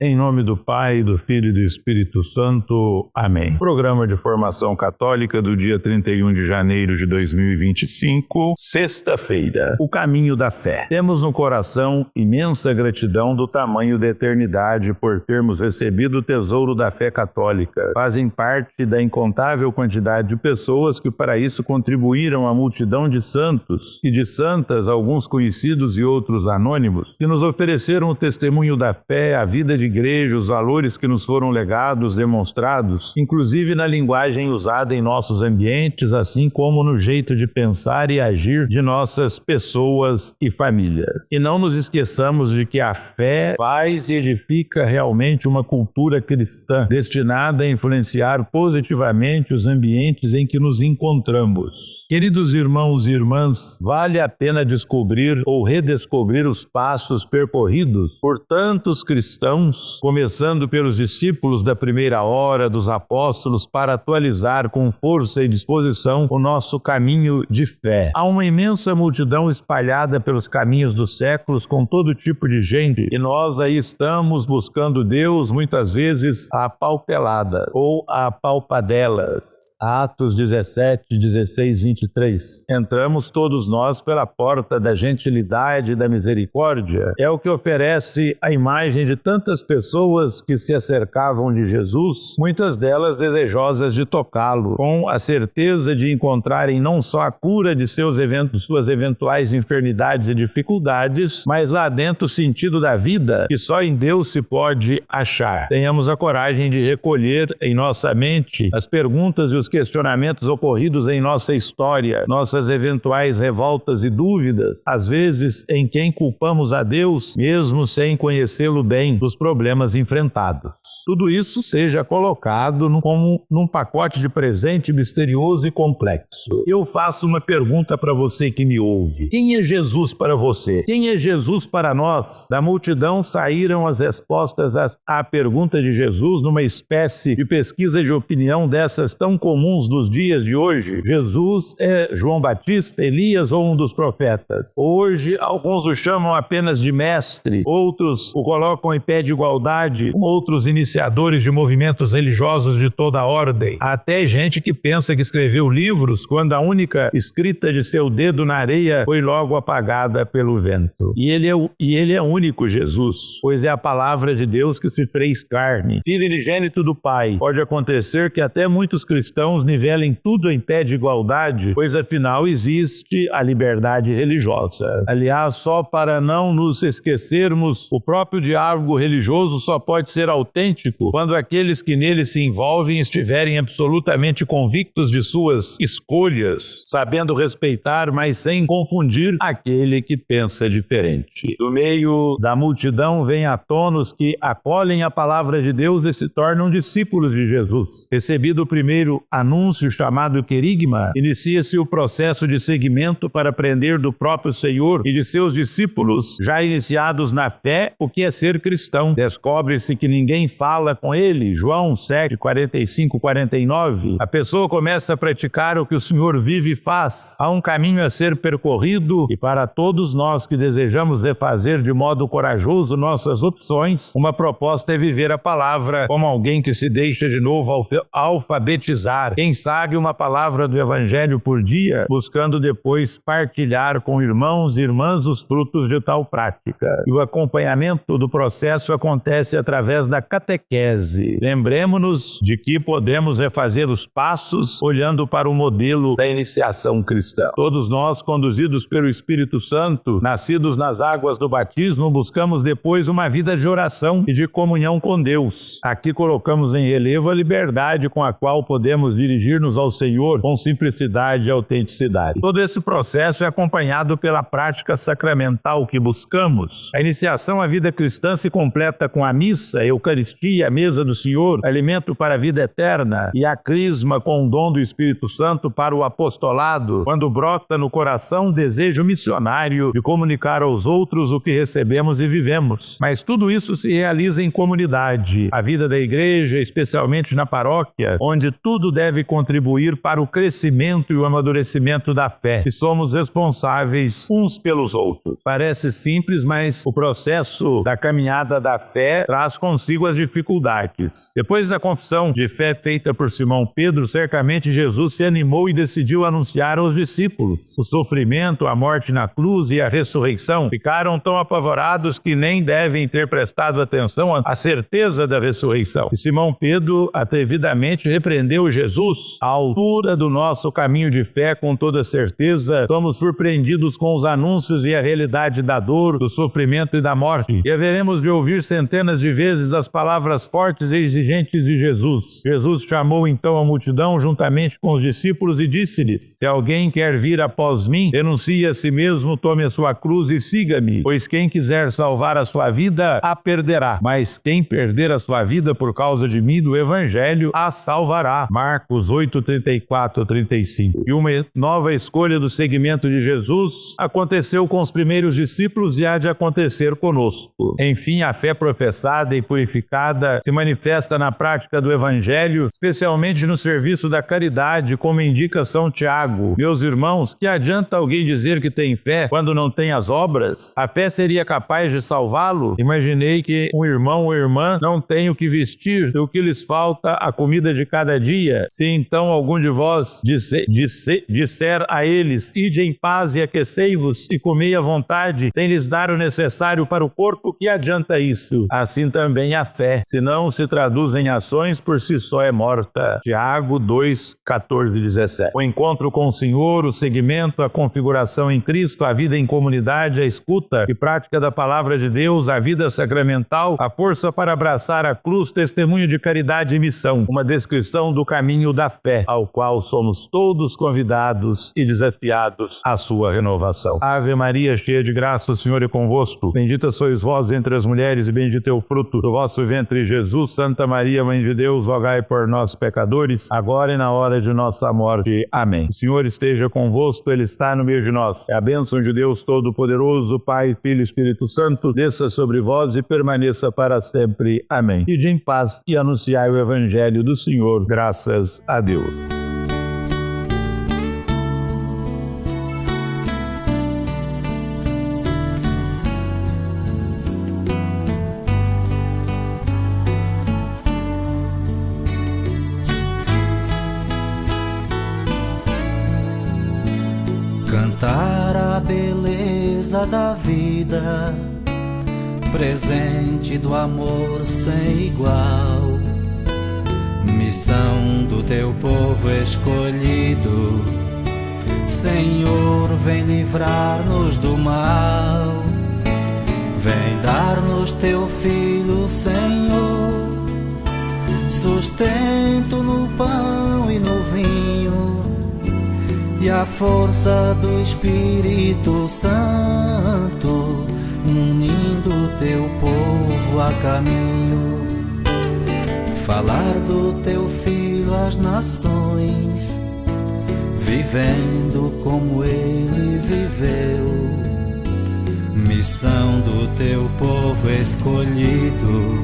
Em nome do Pai, do Filho e do Espírito Santo. Amém. Programa de Formação Católica do dia 31 de janeiro de 2025, sexta-feira. O caminho da fé. Temos no coração imensa gratidão do tamanho da eternidade por termos recebido o tesouro da fé católica. Fazem parte da incontável quantidade de pessoas que para isso contribuíram à multidão de santos e de santas, alguns conhecidos e outros anônimos, que nos ofereceram o testemunho da fé, a vida de igreja, os valores que nos foram legados, demonstrados, inclusive na linguagem usada em nossos ambientes, assim como no jeito de pensar e agir de nossas pessoas e famílias. E não nos esqueçamos de que a fé faz e edifica realmente uma cultura cristã, destinada a influenciar positivamente os ambientes em que nos encontramos. Queridos irmãos e irmãs, vale a pena descobrir ou redescobrir os passos percorridos por tantos cristãos, começando pelos discípulos da primeira hora, dos apóstolos, para atualizar com força e disposição o nosso caminho de fé. Há uma imensa multidão espalhada pelos caminhos dos séculos com todo tipo de gente, e nós aí estamos buscando Deus, muitas vezes à palpelada ou à palpadelas. Atos 17, 16, 23. Entramos todos nós pela porta da gentilidade e da misericórdia. É o que oferece a imagem de tantas pessoas que se acercavam de Jesus, muitas delas desejosas de tocá-lo, com a certeza de encontrarem não só a cura de suas eventuais enfermidades e dificuldades, mas lá dentro o sentido da vida que só em Deus se pode achar. Tenhamos a coragem de recolher em nossa mente as perguntas e os questionamentos ocorridos em nossa história, nossas eventuais revoltas e dúvidas, às vezes em quem culpamos a Deus, mesmo sem conhecê-lo bem, dos problemas enfrentados. Tudo isso seja colocado como num pacote de presente misterioso e complexo. Eu faço uma pergunta para você que me ouve. Quem é Jesus para você? Quem é Jesus para nós? Da multidão saíram as respostas à pergunta de Jesus numa espécie de pesquisa de opinião dessas tão comuns dos dias de hoje. Jesus é João Batista, Elias ou um dos profetas? Hoje, alguns o chamam apenas de mestre, outros o colocam em pé de igualdade com outros iniciadores de movimentos religiosos de toda a ordem. Há até gente que pensa que escreveu livros quando a única escrita de seu dedo na areia foi logo apagada pelo vento. E ele é único, Jesus, pois é a palavra de Deus que se fez carne. Filho unigênito do Pai. Pode acontecer que até muitos cristãos nivelem tudo em pé de igualdade, pois afinal existe a liberdade religiosa. Aliás, só para não nos esquecermos, o próprio diálogo religioso só pode ser autêntico quando aqueles que nele se envolvem estiverem absolutamente convictos de suas escolhas, sabendo respeitar, mas sem confundir aquele que pensa diferente. Do meio da multidão vêm à tona os que acolhem a palavra de Deus e se tornam discípulos de Jesus. Recebido o primeiro anúncio chamado querigma, inicia-se o processo de seguimento para aprender do próprio Senhor e de seus discípulos, já iniciados na fé, o que é ser cristão. Descobre-se que ninguém fala com ele, João 7, 45, 49. A pessoa começa a praticar o que o Senhor vive e faz. Há um caminho a ser percorrido e para todos nós que desejamos refazer de modo corajoso nossas opções, uma proposta é viver a palavra como alguém que se deixa de novo alfabetizar. Quem sabe uma palavra do Evangelho por dia, buscando depois partilhar com irmãos e irmãs os frutos de tal prática. E o acompanhamento do processo acontece através da catequese. Lembremos-nos de que podemos refazer os passos olhando para o modelo da iniciação cristã. Todos nós, conduzidos pelo Espírito Santo, nascidos nas águas do batismo, buscamos depois uma vida de oração e de comunhão com Deus. Aqui colocamos em relevo a liberdade com a qual podemos dirigir-nos ao Senhor com simplicidade e autenticidade. Todo esse processo é acompanhado pela prática sacramental que buscamos. A iniciação à vida cristã se completa com a missa, a Eucaristia, a mesa do Senhor, alimento para a vida eterna, e a crisma com o dom do Espírito Santo para o apostolado, quando brota no coração um desejo missionário de comunicar aos outros o que recebemos e vivemos. Mas tudo isso se realiza em comunidade. A vida da igreja, especialmente na paróquia, onde tudo deve contribuir para o crescimento e o amadurecimento da fé, e somos responsáveis uns pelos outros. Parece simples, mas o processo da caminhada da fé traz consigo as dificuldades. Depois da confissão de fé feita por Simão Pedro, certamente Jesus se animou e decidiu anunciar aos discípulos. O sofrimento, a morte na cruz e a ressurreição ficaram tão apavorados que nem devem ter prestado atenção à certeza da ressurreição. E Simão Pedro atrevidamente repreendeu Jesus. À altura do nosso caminho de fé, com toda certeza, somos surpreendidos com os anúncios e a realidade da dor, do sofrimento e da morte. E haveremos de ouvir centenas de vezes as palavras fortes e exigentes de Jesus. Jesus chamou então a multidão juntamente com os discípulos e disse-lhes: se alguém quer vir após mim, renuncie a si mesmo, tome a sua cruz e siga-me. Pois quem quiser salvar a sua vida, a perderá. Mas quem perder a sua vida por causa de mim, do Evangelho, a salvará. Marcos 8:34-35. E uma nova escolha do seguimento de Jesus aconteceu com os primeiros discípulos e há de acontecer conosco. Enfim, a fé professada e purificada se manifesta na prática do Evangelho, especialmente no serviço da caridade, como indica São Tiago. Meus irmãos, que adianta alguém dizer que tem fé quando não tem as obras? A fé seria capaz de salvá-lo? Imaginei que um irmão ou irmã não tem o que vestir, o que lhes falta a comida de cada dia. Se então algum de vós disser a eles: ide em paz e aquecei-vos e comei à vontade, sem lhes dar o necessário para o corpo, que adianta isso? Assim também a fé, se não se traduz em ações, por si só é morta. Tiago 2:14-17. O encontro com o Senhor, o seguimento, a configuração em Cristo, a vida em comunidade, a escuta e prática da palavra de Deus, a vida sacramental, a força para abraçar a cruz, testemunho de caridade e missão. Uma descrição do caminho da fé, ao qual somos todos convidados e desafiados à sua renovação. Ave Maria, cheia de graça, o Senhor é convosco. Bendita sois vós entre as mulheres e bendito é o fruto do vosso ventre, Jesus. Santa Maria, Mãe de Deus, rogai por nós, pecadores, agora e na hora de nossa morte. Amém. O Senhor esteja convosco, Ele está no meio de nós. É a bênção de Deus Todo-Poderoso, Pai, Filho e Espírito Santo, desça sobre vós e permaneça para sempre. Amém. Ide em paz e anunciai o Evangelho do Senhor. Graças a Deus. Cantar a beleza da vida, presente do amor sem igual, missão do teu povo escolhido. Senhor, vem livrar-nos do mal, vem dar-nos teu Filho, Senhor, sustento no pão e no vinho, e a força do Espírito Santo, unindo teu povo a caminho. Falar do teu Filho às nações, vivendo como ele viveu. Missão do teu povo escolhido.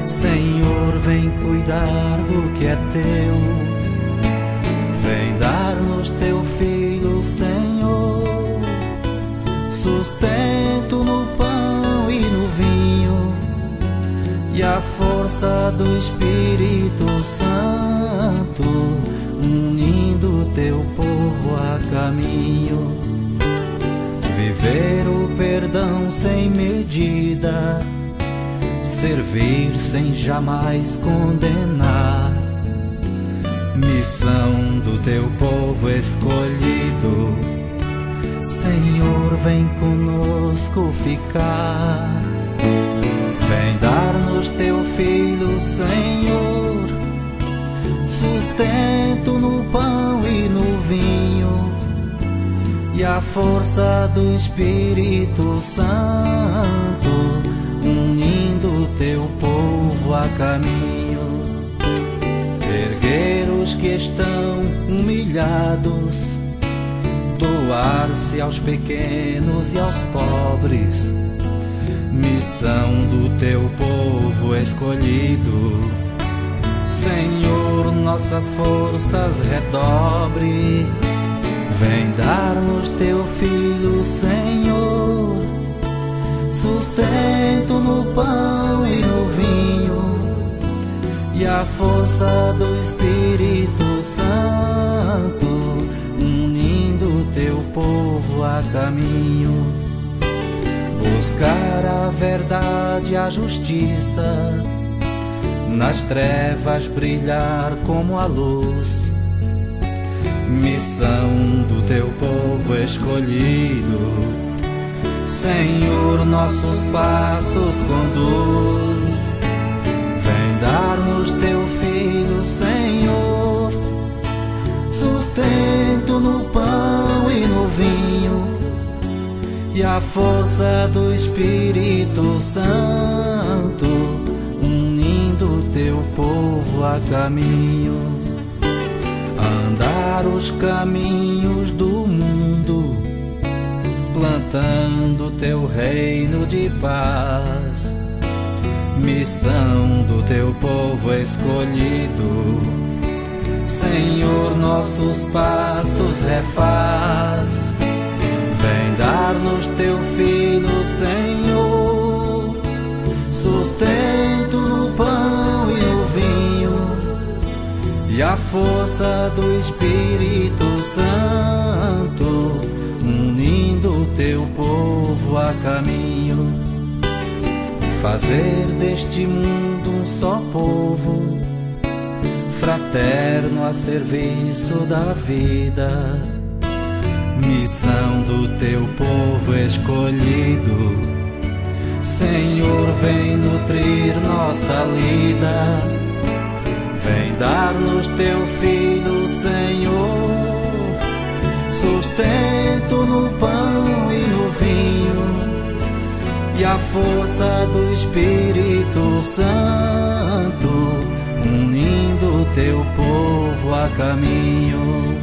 Senhor, vem cuidar do que é teu. Vem dar-nos teu Filho, Senhor, sustento no pão e no vinho, e a força do Espírito Santo, unindo teu povo a caminho. Viver o perdão sem medida, servir sem jamais condenar. Missão do teu povo escolhido. Senhor, vem conosco ficar. Vem dar-nos teu Filho, Senhor, sustento no pão e no vinho, e a força do Espírito Santo, unindo teu povo a caminho. Erguer os que estão humilhados, doar-se aos pequenos e aos pobres. Missão do teu povo escolhido. Senhor, nossas forças redobre. Vem dar-nos teu Filho, Senhor, sustento no pão e no vinho, e a força do Espírito Santo, unindo teu povo a caminho. Buscar a verdade e a justiça, nas trevas brilhar como a luz. Missão do teu povo escolhido, Senhor, nossos passos conduz. Vem dar-nos teu Filho, Senhor, sustento no pão e no vinho, e a força do Espírito Santo, unindo teu povo a caminho. Andar os caminhos do mundo, plantando teu reino de paz. Missão do teu povo escolhido, Senhor, nossos passos refaz. Vem dar-nos teu Filho, Senhor, sustento no pão e no vinho, e a força do Espírito Santo, unindo teu povo a caminho. Fazer deste mundo um só povo, fraterno a serviço da vida. Missão do teu povo escolhido, Senhor, vem nutrir nossa lida. Vem dar-nos teu Filho, Senhor, sustento no pão e no vinho, e a força do Espírito Santo, unindo teu povo a caminho.